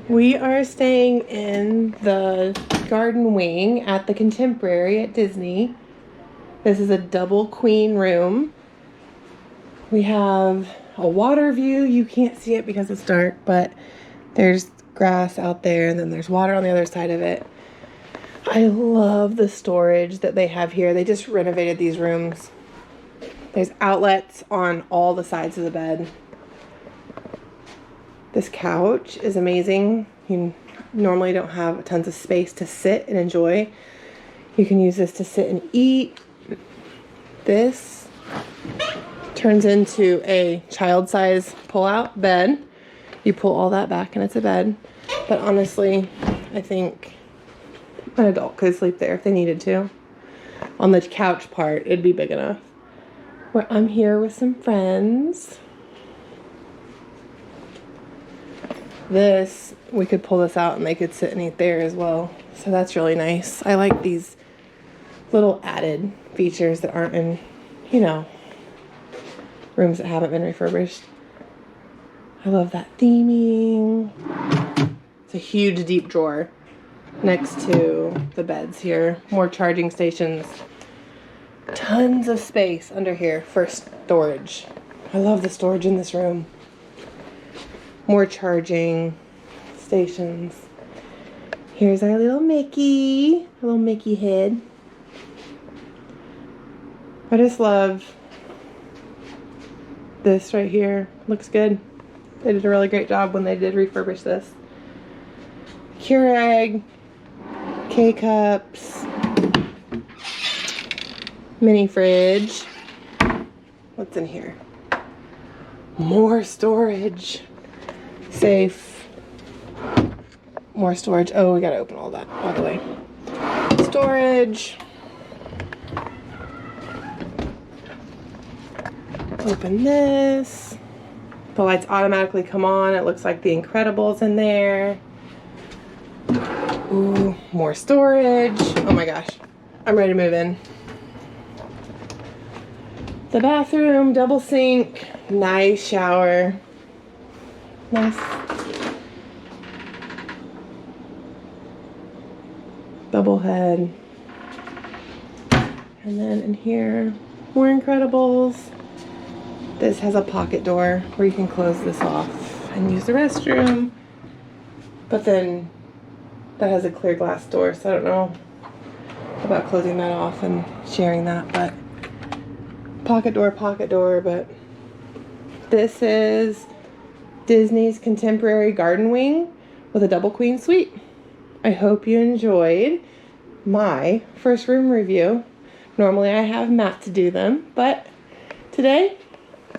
We are staying in the garden wing at the Contemporary at Disney. This is a double queen room. We have a water view. You can't see it because it's dark, but there's grass out there and then there's water on the other side of it. I love the storage that they have here. They just renovated these rooms. There's outlets on all the sides of the bed. This couch is amazing. You normally don't have tons of space to sit and enjoy. You can use this to sit and eat. This turns into a child-size pull-out bed. You pull all that back and it's a bed. But honestly, I think an adult could sleep there if they needed to. On the couch part, it'd be big enough. Where I'm here with some friends. This, we could pull this out and they could sit and eat there as well. So that's really nice. I like these little added features that aren't in, rooms that haven't been refurbished. I love that theming. It's a huge deep drawer next to the beds here. More charging stations. Tons of space under here for storage. I love the storage in this room. More charging stations. Here's our little Mickey. A little Mickey head. I just love this right here. Looks good. They did a really great job when they did refurbish this. Keurig. K-cups. Mini fridge. What's in here? More storage. Safe. More storage. Oh, we gotta open all that all the way. Storage. Open this. The lights automatically come on. It looks like The Incredibles in there. Ooh, more storage. Oh my gosh. I'm ready to move in. The bathroom, double sink, nice shower. Nice. Double head. And then in here, more Incredibles. This has a pocket door where you can close this off and use the restroom. But then that has a clear glass door, so I don't know about closing that off and sharing that, but pocket door, but this is Disney's Contemporary Garden Wing with a double queen suite. I hope you enjoyed my first room review. Normally I have Matt to do them, but today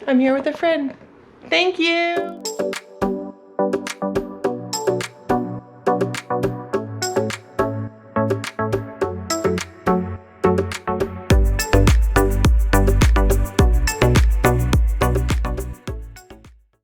I'm here with a friend. Thank you.